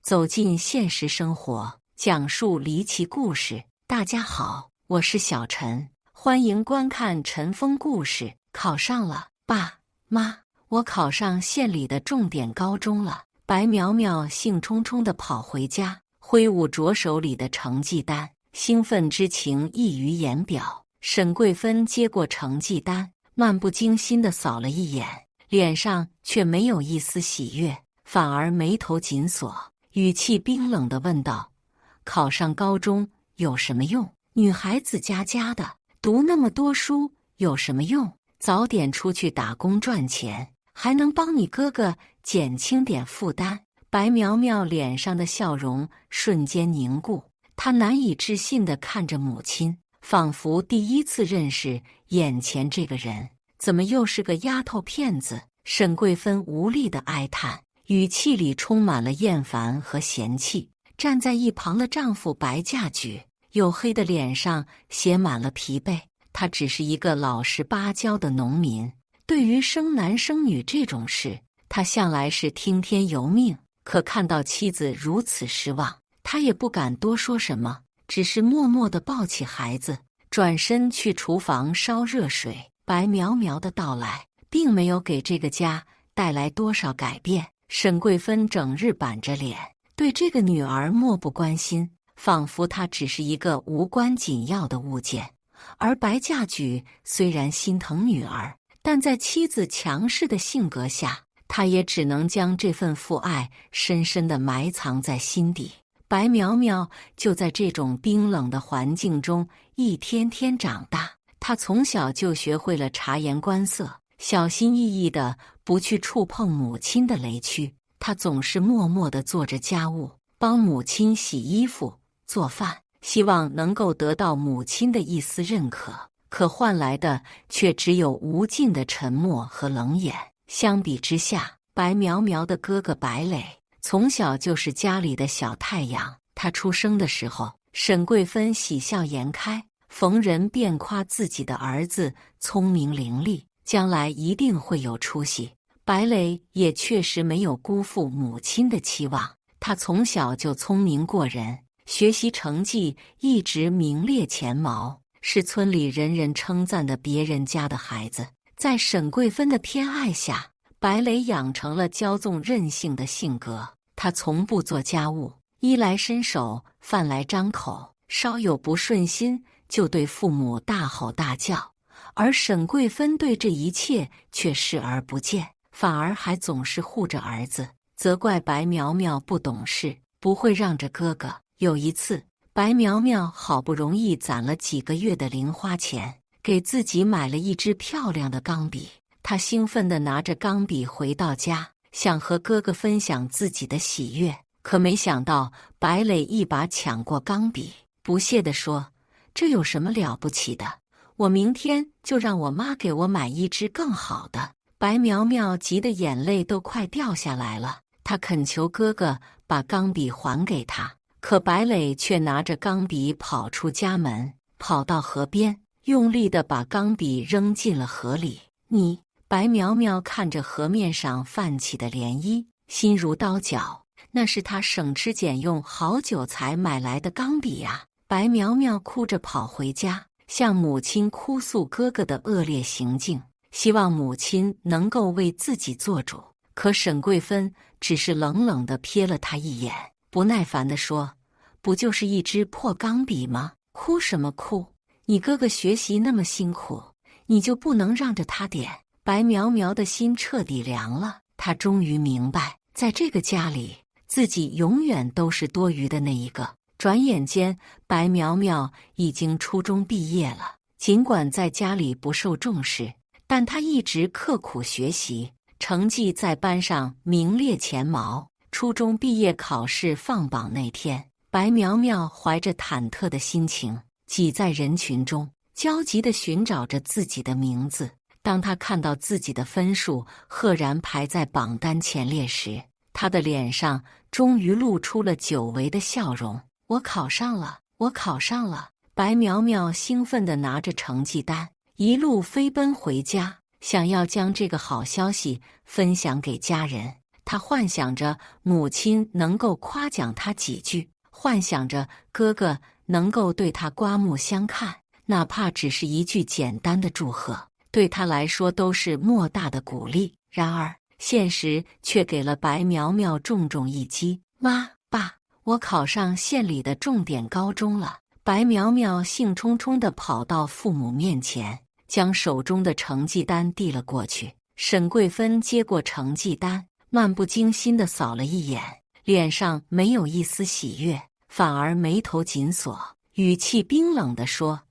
走进现实生活，讲述离奇故事。大家好，我是小陈，欢迎观看陈峰故事。考上了，爸妈，我考上县里的重点高中了。白苗苗兴冲冲地跑回家，挥舞着手里的成绩单，兴奋之情溢于言表。沈桂芬接过成绩单，漫不经心地扫了一眼，脸上却没有一丝喜悦，反而眉头紧锁，语气冰冷地问道：考上高中有什么用？女孩子家的，读那么多书有什么用？早点出去打工赚钱，还能帮你哥哥减轻点负担。白苗苗脸上的笑容瞬间凝固，她难以置信地看着母亲，仿佛第一次认识眼前这个人，怎么又是个丫头片子？沈桂芬无力地哀叹，语气里充满了厌烦和嫌弃。站在一旁的丈夫白稼举，黝黑的脸上写满了疲惫。他只是一个老实巴交的农民，对于生男生女这种事，他向来是听天由命。可看到妻子如此失望，他也不敢多说什么，只是默默地抱起孩子，转身去厨房烧热水。白苗苗的到来并没有给这个家带来多少改变。沈桂芬整日板着脸，对这个女儿漠不关心，仿佛她只是一个无关紧要的物件。而白稼举虽然心疼女儿，但在妻子强势的性格下，他也只能将这份父爱深深地埋藏在心底。白苗苗就在这种冰冷的环境中一天天长大，她从小就学会了察言观色，小心翼翼地不去触碰母亲的雷区。她总是默默地做着家务，帮母亲洗衣服、做饭，希望能够得到母亲的一丝认可，可换来的却只有无尽的沉默和冷眼。相比之下，白苗苗的哥哥白磊从小就是家里的小太阳。他出生的时候，沈桂芬喜笑颜开，逢人便夸自己的儿子聪明伶俐，将来一定会有出息。白磊也确实没有辜负母亲的期望，他从小就聪明过人，学习成绩一直名列前茅，是村里人人称赞的别人家的孩子。在沈桂芬的偏爱下，白磊养成了骄纵任性的性格。他从不做家务，衣来伸手，饭来张口，稍有不顺心就对父母大吼大叫。而沈桂芬对这一切却视而不见，反而还总是护着儿子，责怪白苗苗不懂事，不会让着哥哥。有一次，白苗苗好不容易攒了几个月的零花钱，给自己买了一支漂亮的钢笔。她兴奋地拿着钢笔回到家，想和哥哥分享自己的喜悦。可没想到，白磊一把抢过钢笔，不屑地说：这有什么了不起的？我明天就让我妈给我买一支更好的。白苗苗急得眼泪都快掉下来了，她恳求哥哥把钢笔还给她。可白磊却拿着钢笔跑出家门，跑到河边，用力地把钢笔扔进了河里。白苗苗看着河面上泛起的涟漪，心如刀绞。那是她省吃俭用好久才买来的钢笔呀！白苗苗哭着跑回家，向母亲哭诉哥哥的恶劣行径，希望母亲能够为自己做主。可沈桂芬只是冷冷地瞥了她一眼，不耐烦地说：不就是一支破钢笔吗？哭什么哭？你哥哥学习那么辛苦，你就不能让着他点？白苗苗的心彻底凉了，她终于明白，在这个家里，自己永远都是多余的那一个。转眼间，白苗苗已经初中毕业了。尽管在家里不受重视，但她一直刻苦学习，成绩在班上名列前茅。初中毕业考试放榜那天，白苗苗怀着忐忑的心情，挤在人群中，焦急地寻找着自己的名字。当她看到自己的分数赫然排在榜单前列时，她的脸上终于露出了久违的笑容。我考上了，我考上了！白苗苗兴奋地拿着成绩单，一路飞奔回家，想要将这个好消息分享给家人。他幻想着母亲能够夸奖他几句，幻想着哥哥能够对他刮目相看，哪怕只是一句简单的祝贺，对他来说都是莫大的鼓励。然而，现实却给了白苗苗重重一击。妈，爸，我考上县里的重点高中了。白苗苗兴冲冲地跑到父母面前，将手中的成绩单递了过去。沈桂芬接过成绩单，漫不经心地扫了一眼，脸上没有一丝喜悦，反而眉头紧锁，语气冰冷地说：“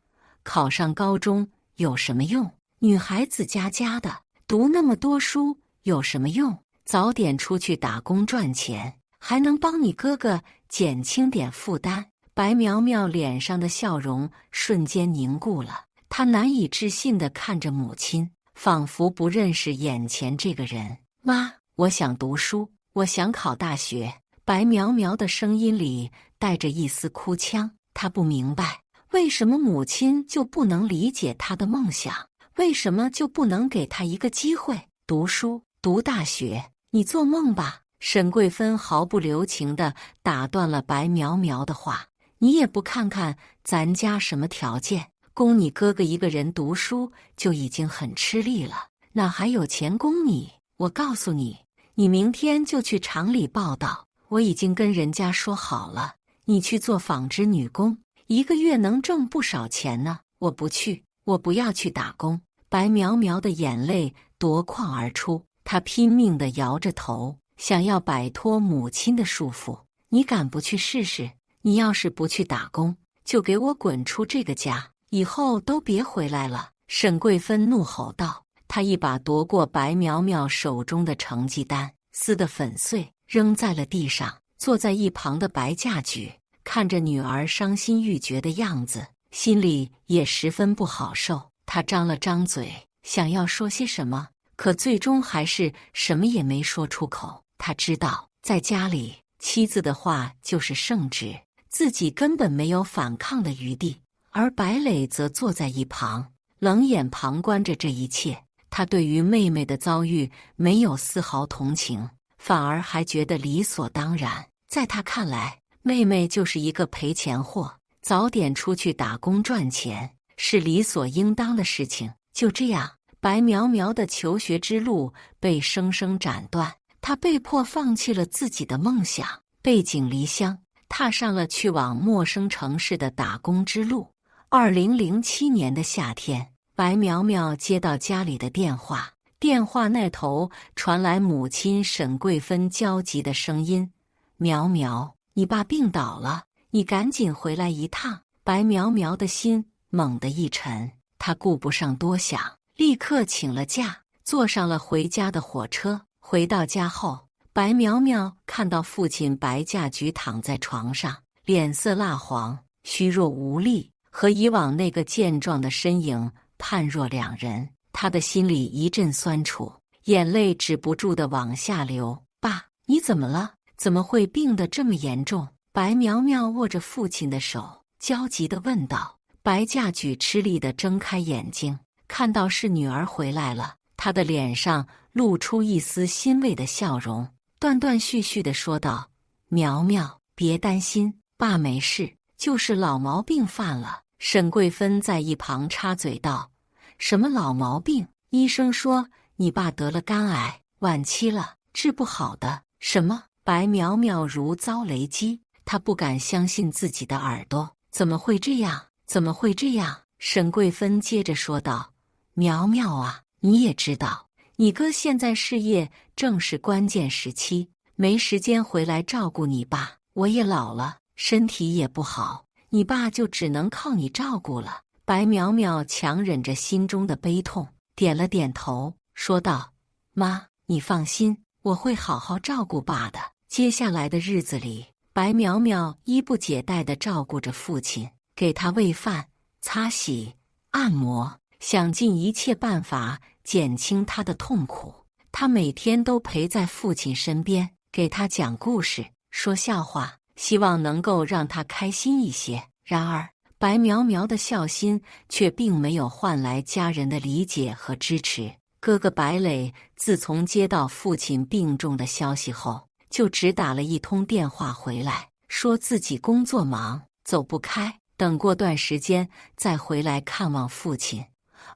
考上高中有什么用？女孩子家家的，读那么多书有什么用？早点出去打工赚钱，还能帮你哥哥减轻点负担。”白苗苗脸上的笑容瞬间凝固了，她难以置信地看着母亲，仿佛不认识眼前这个人。妈，我想读书，我想考大学。白苗苗的声音里带着一丝哭腔，她不明白为什么母亲就不能理解她的梦想，为什么就不能给她一个机会？读书，读大学，你做梦吧！沈桂芬毫不留情地打断了白苗苗的话。你也不看看咱家什么条件，供你哥哥一个人读书就已经很吃力了，哪还有钱供你？我告诉你，你明天就去厂里报到，我已经跟人家说好了，你去做纺织女工，一个月能挣不少钱呢。我不去，我不要去打工。白苗苗的眼泪夺眶而出，她拼命地摇着头，想要摆脱母亲的束缚。你敢不去试试？你要是不去打工，就给我滚出这个家，以后都别回来了！沈桂芬怒吼道。她一把夺过白苗苗手中的成绩单，撕得粉碎，扔在了地上。坐在一旁的白嫁举看着女儿伤心欲绝的样子，心里也十分不好受。她张了张嘴，想要说些什么，可最终还是什么也没说出口。她知道，在家里，妻子的话就是圣旨，自己根本没有反抗的余地，而白磊则坐在一旁，冷眼旁观着这一切。他对于妹妹的遭遇没有丝毫同情，反而还觉得理所当然。在他看来，妹妹就是一个赔钱货，早点出去打工赚钱是理所应当的事情。就这样，白苗苗的求学之路被生生斩断，她被迫放弃了自己的梦想，背井离乡，踏上了去往陌生城市的打工之路。2007年的夏天，白苗苗接到家里的电话，电话那头传来母亲沈桂芬焦急的声音：“苗苗，你爸病倒了，你赶紧回来一趟。”白苗苗的心猛地一沉，她顾不上多想，立刻请了假，坐上了回家的火车。回到家后，白苗苗看到父亲白稼举躺在床上，脸色蜡黄，虚弱无力，和以往那个健壮的身影判若两人。他的心里一阵酸楚，眼泪止不住地往下流。爸，你怎么了？怎么会病得这么严重？白苗苗握着父亲的手，焦急地问道。白稼举吃力地睁开眼睛，看到是女儿回来了，他的脸上露出一丝欣慰的笑容，断断续续地说道：“苗苗，别担心，爸没事，就是老毛病犯了。”沈桂芬在一旁插嘴道：“什么老毛病？医生说你爸得了肝癌，晚期了，治不好的。”什么？白苗苗如遭雷击，她不敢相信自己的耳朵，怎么会这样？怎么会这样？沈桂芬接着说道：“苗苗啊，你也知道，你哥现在事业正是关键时期，没时间回来照顾你爸。我也老了，身体也不好，你爸就只能靠你照顾了。”白苗苗强忍着心中的悲痛，点了点头，说道：“妈，你放心，我会好好照顾爸的。”接下来的日子里，白苗苗衣不解带地照顾着父亲，给他喂饭、擦洗、按摩，想尽一切办法减轻他的痛苦。他每天都陪在父亲身边，给他讲故事、说笑话，希望能够让他开心一些。然而，白苗苗的孝心却并没有换来家人的理解和支持。哥哥白磊自从接到父亲病重的消息后，就只打了一通电话回来，说自己工作忙，走不开，等过段时间再回来看望父亲。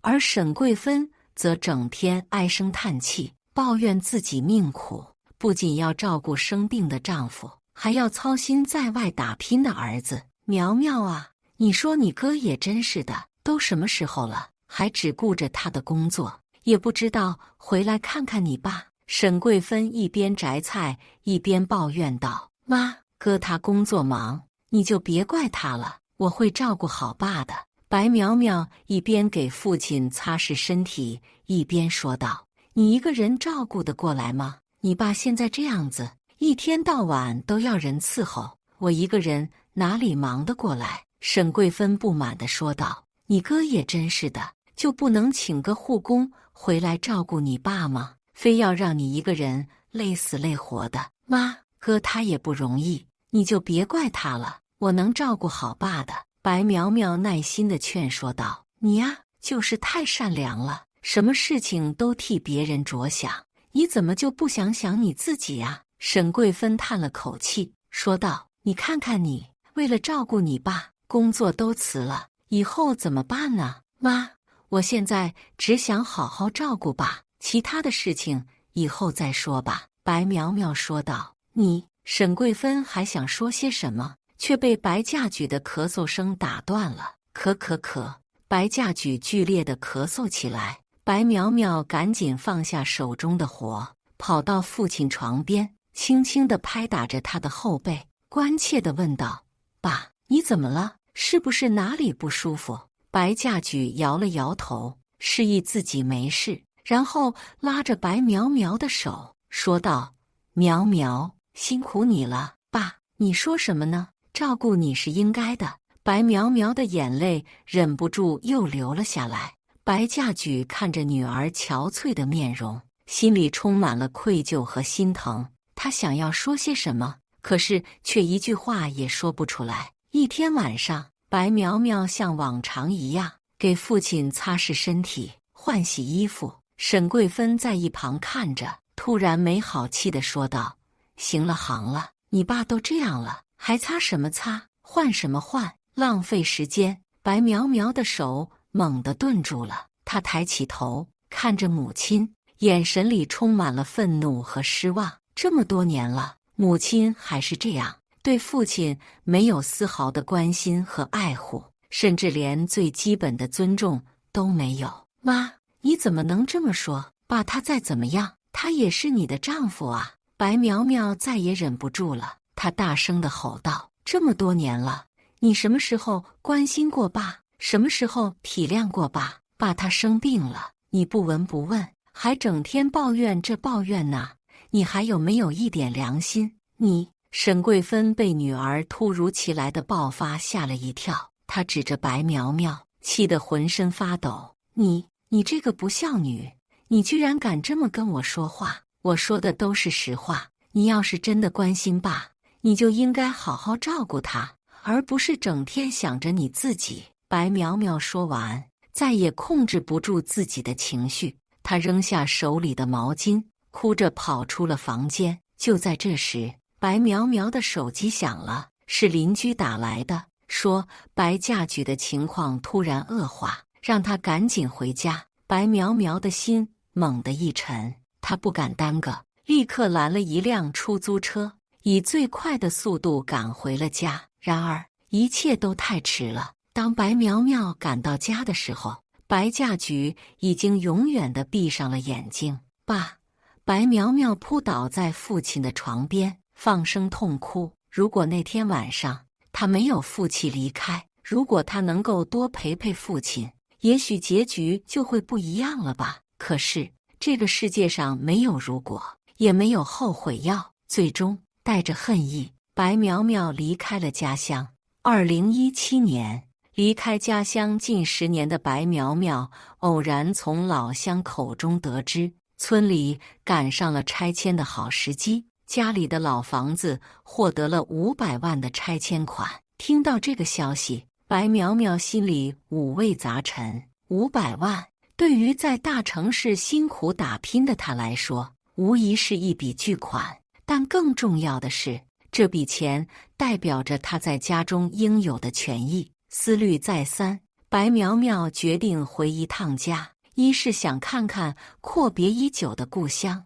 而沈桂芬则整天唉声叹气，抱怨自己命苦，不仅要照顾生病的丈夫，还要操心在外打拼的儿子。苗苗啊，你说你哥也真是的，都什么时候了，还只顾着他的工作，也不知道回来看看你爸。沈桂芬一边摘菜一边抱怨道：妈，哥他工作忙，你就别怪他了，我会照顾好爸的。白苗苗一边给父亲擦拭身体，一边说道：你一个人照顾得过来吗？你爸现在这样子，一天到晚都要人伺候，我一个人哪里忙得过来？沈桂芬不满地说道：你哥也真是的，就不能请个护工回来照顾你爸吗？非要让你一个人累死累活的。妈，哥他也不容易，你就别怪他了，我能照顾好爸的。白苗苗耐心地劝说道：你呀，就是太善良了，什么事情都替别人着想，你怎么就不想想你自己呀？沈桂芬叹了口气说道：你看看你，为了照顾你爸，工作都辞了，以后怎么办呢？妈，我现在只想好好照顾爸，其他的事情以后再说吧。白苗苗说道。你，沈桂芬还想说些什么，却被白嫁举的咳嗽声打断了。咳，白嫁举剧烈地咳嗽起来。白苗苗赶紧放下手中的活，跑到父亲床边，轻轻地拍打着他的后背，关切地问道：爸，你怎么了？是不是哪里不舒服？白嫁举摇了摇头，示意自己没事，然后拉着白苗苗的手说道：苗苗，辛苦你了。爸，你说什么呢？照顾你是应该的。白苗苗的眼泪忍不住又流了下来。白嫁举看着女儿憔悴的面容，心里充满了愧疚和心疼。他想要说些什么，可是却一句话也说不出来。一天晚上，白苗苗像往常一样给父亲擦拭身体、换洗衣服。沈桂芬在一旁看着，突然没好气地说道：行了行了，你爸都这样了，还擦什么擦，换什么换，浪费时间。白苗苗的手猛地顿住了，她抬起头看着母亲，眼神里充满了愤怒和失望。这么多年了，母亲还是这样，对父亲没有丝毫的关心和爱护，甚至连最基本的尊重都没有。妈，你怎么能这么说？爸他再怎么样，他也是你的丈夫啊！白苗苗再也忍不住了，她大声地吼道：这么多年了，你什么时候关心过爸？什么时候体谅过爸？爸他生病了，你不闻不问，还整天抱怨这抱怨那，你还有没有一点良心？你……沈桂芬被女儿突如其来的爆发吓了一跳，她指着白苗苗，气得浑身发抖。你这个不孝女，你居然敢这么跟我说话！我说的都是实话，你要是真的关心爸，你就应该好好照顾他，而不是整天想着你自己。白苗苗说完，再也控制不住自己的情绪，她扔下手里的毛巾，哭着跑出了房间。就在这时，白苗苗的手机响了，是邻居打来的，说白嫁举的情况突然恶化，让她赶紧回家。白苗苗的心猛地一沉，她不敢耽搁，立刻拦了一辆出租车，以最快的速度赶回了家。然而一切都太迟了，当白苗苗赶到家的时候，白嫁举已经永远地闭上了眼睛。爸！白苗苗扑倒在父亲的床边，放声痛哭。如果那天晚上她没有负气离开，如果她能够多陪陪父亲，也许结局就会不一样了吧。可是这个世界上没有如果，也没有后悔药。最终带着恨意，白苗苗离开了家乡。2017年，离开家乡近10年的白苗苗，偶然从老乡口中得知，村里赶上了拆迁的好时机，家里的老房子获得了500万的拆迁款。听到这个消息，白苗苗心里五味杂陈。500万对于在大城市辛苦打拼的他来说，无疑是一笔巨款。但更重要的是，这笔钱代表着他在家中应有的权益。思虑再三，白苗苗决定回一趟家，一是想看看阔别已久的故乡，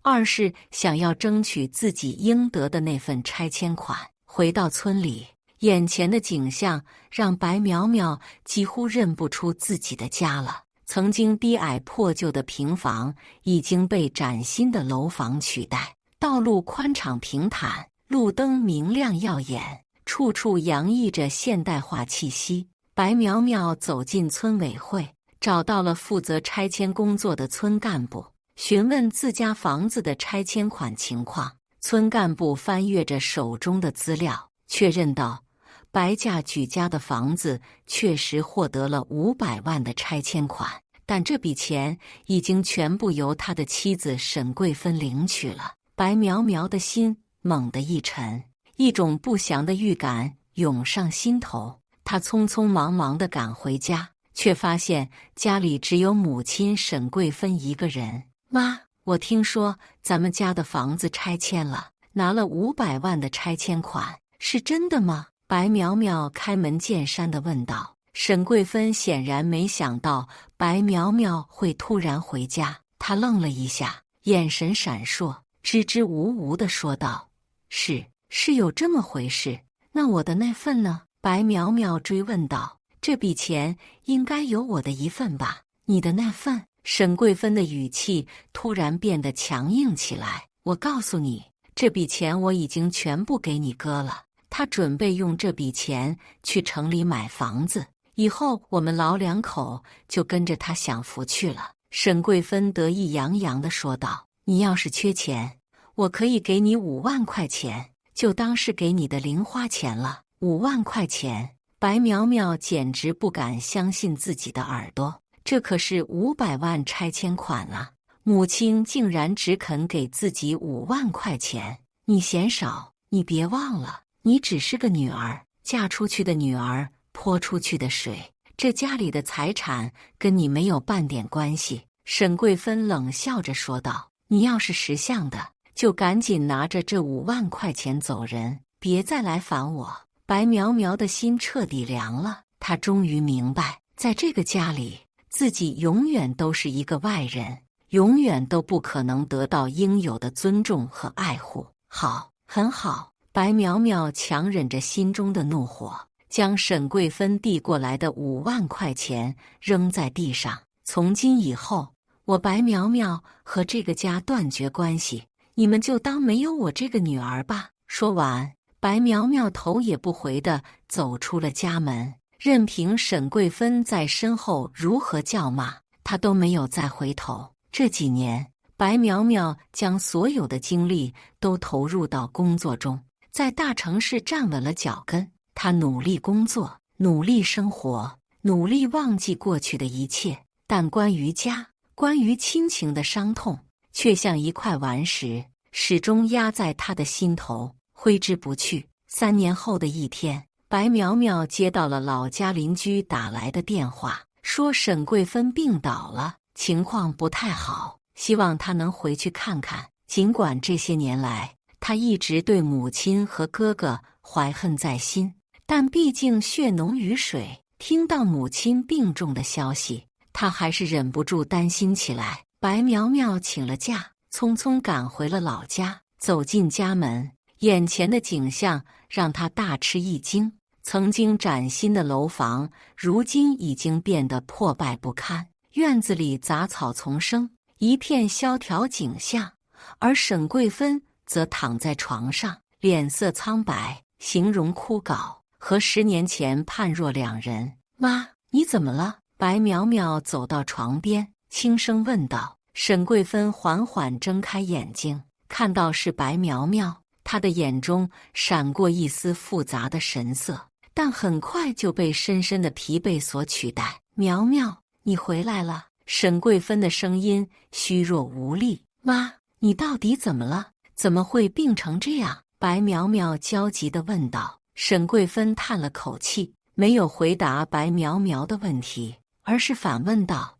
二是想要争取自己应得的那份拆迁款。回到村里，眼前的景象让白苗苗几乎认不出自己的家了。曾经低矮破旧的平房已经被崭新的楼房取代，道路宽敞平坦，路灯明亮耀眼，处处洋溢着现代化气息。白苗苗走进村委会，找到了负责拆迁工作的村干部，询问自家房子的拆迁款情况。村干部翻阅着手中的资料，确认道：白家举家的房子确实获得了500万的拆迁款，但这笔钱已经全部由他的妻子沈桂芬领取了。白苗苗的心猛地一沉，一种不祥的预感涌上心头。他匆匆忙忙地赶回家，却发现家里只有母亲沈桂芬一个人。妈，我听说咱们家的房子拆迁了，拿了500万的拆迁款，是真的吗？白苗苗开门见山地问道。沈桂芬显然没想到白苗苗会突然回家，她愣了一下，眼神闪烁，支支吾吾地说道：是有这么回事，那我的那份呢？白苗苗追问道。这笔钱应该有我的一份吧？你的那份？沈桂芬的语气突然变得强硬起来。我告诉你，这笔钱我已经全部给你哥了，他准备用这笔钱去城里买房子，以后我们老两口就跟着他享福去了。沈桂芬得意洋洋地说道：你要是缺钱，我可以给你5万块钱，就当是给你的零花钱了。5万块钱！白苗苗简直不敢相信自己的耳朵，这可是500万拆迁款啊！母亲竟然只肯给自己5万块钱，你嫌少？你别忘了，你只是个女儿，嫁出去的女儿泼出去的水，这家里的财产跟你没有半点关系。沈桂芬冷笑着说道：你要是识相的，就赶紧拿着这5万块钱走人，别再来烦我。白苗苗的心彻底凉了，她终于明白，在这个家里，自己永远都是一个外人，永远都不可能得到应有的尊重和爱护。好，很好。白苗苗强忍着心中的怒火，将沈桂芬递过来的5万块钱扔在地上。从今以后，我白苗苗和这个家断绝关系，你们就当没有我这个女儿吧。说完，白苗苗头也不回地走出了家门，任凭沈桂芬在身后如何叫骂，她都没有再回头。这几年，白苗苗将所有的精力都投入到工作中，在大城市站稳了脚跟。她努力工作，努力生活，努力忘记过去的一切，但关于家，关于亲情的伤痛，却像一块顽石，始终压在她的心头，挥之不去。3年后的一天，白苗苗接到了老家邻居打来的电话，说沈桂芬病倒了，情况不太好，希望她能回去看看。尽管这些年来，她一直对母亲和哥哥怀恨在心，但毕竟血浓于水，听到母亲病重的消息，她还是忍不住担心起来。白苗苗请了假，匆匆赶回了老家。走进家门，眼前的景象让他大吃一惊。曾经崭新的楼房，如今已经变得破败不堪，院子里杂草丛生，一片萧条景象。而沈桂芬则躺在床上，脸色苍白，形容枯槁，和10年前判若两人。妈，你怎么了？白苗苗走到床边，轻声问道。沈桂芬缓缓睁开眼睛，看到是白苗苗，她的眼中闪过一丝复杂的神色，但很快就被深深的疲惫所取代。苗苗，你回来了。沈桂芬的声音虚弱无力。妈，你到底怎么了？怎么会病成这样？白苗苗焦急地问道。沈桂芬叹了口气，没有回答白苗苗的问题，而是反问道：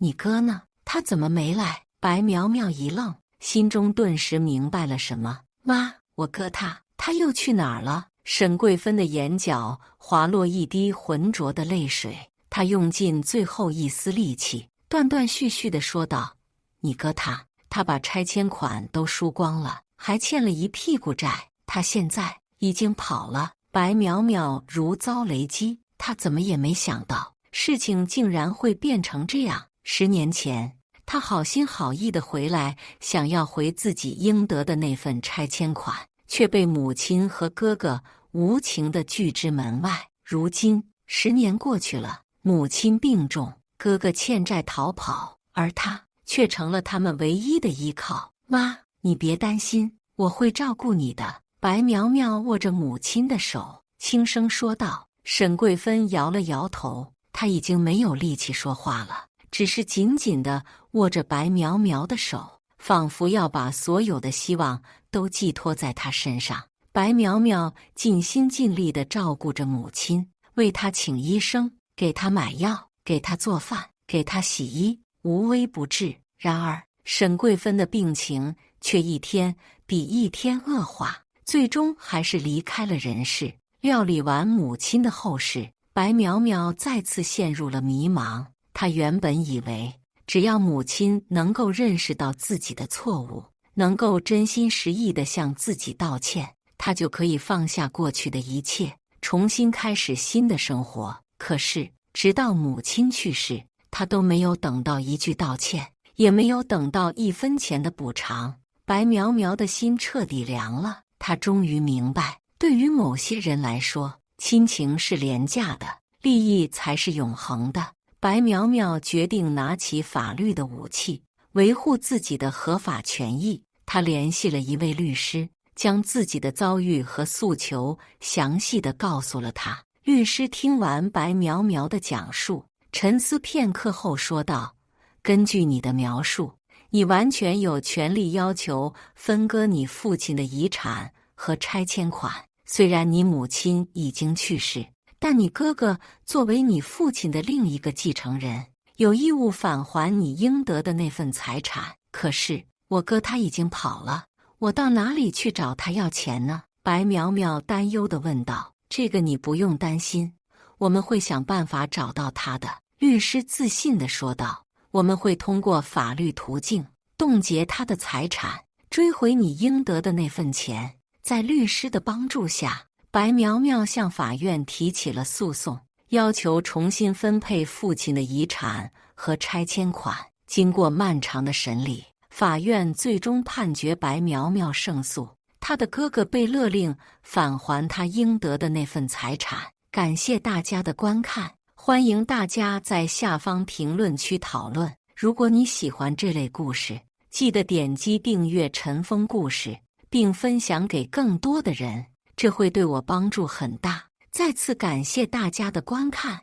你哥呢？他怎么没来？”白苗苗一愣，心中顿时明白了什么。妈，我哥他又去哪儿了？沈桂芬的眼角滑落一滴浑浊的泪水，她用尽最后一丝力气，断断续续地说道：“你哥他把拆迁款都输光了，还欠了一屁股债，他现在已经跑了。”白苗苗如遭雷击，她怎么也没想到事情竟然会变成这样。10年前，她好心好意地回来，想要回自己应得的那份拆迁款，却被母亲和哥哥无情地拒之门外。如今10年过去了，母亲病重，哥哥欠债逃跑，而他却成了他们唯一的依靠。妈，你别担心，我会照顾你的。白苗苗握着母亲的手，轻声说道。沈桂芬摇了摇头，她已经没有力气说话了，只是紧紧地握着白苗苗的手，仿佛要把所有的希望都寄托在她身上。白苗苗尽心尽力地照顾着母亲，为她请医生，给她买药，给她做饭，给她洗衣，无微不至。然而，沈桂芬的病情却一天比一天恶化，最终还是离开了人世。料理完母亲的后事，白苗苗再次陷入了迷茫。她原本以为，只要母亲能够认识到自己的错误，能够真心实意地向自己道歉，她就可以放下过去的一切，重新开始新的生活。可是，直到母亲去世，她都没有等到一句道歉，也没有等到1分钱的补偿。白苗苗的心彻底凉了。她终于明白，对于某些人来说，亲情是廉价的，利益才是永恒的。白苗苗决定拿起法律的武器，维护自己的合法权益。她联系了一位律师，将自己的遭遇和诉求详细地告诉了他。律师听完白苗苗的讲述，沉思片刻后说道：“根据你的描述，你完全有权利要求分割你父亲的遗产和拆迁款。虽然你母亲已经去世，但你哥哥作为你父亲的另一个继承人，有义务返还你应得的那份财产。可是我哥他已经跑了，我到哪里去找他要钱呢？”白苗苗担忧地问道。“这个你不用担心，我们会想办法找到他的。”律师自信地说道。“我们会通过法律途径冻结他的财产，追回你应得的那份钱。”在律师的帮助下，白苗苗向法院提起了诉讼，要求重新分配父亲的遗产和拆迁款。经过漫长的审理，法院最终判决白苗苗胜诉，他的哥哥被勒令返还他应得的那份财产。感谢大家的观看，欢迎大家在下方评论区讨论。如果你喜欢这类故事，记得点击订阅陈峰故事，并分享给更多的人，这会对我帮助很大。再次感谢大家的观看。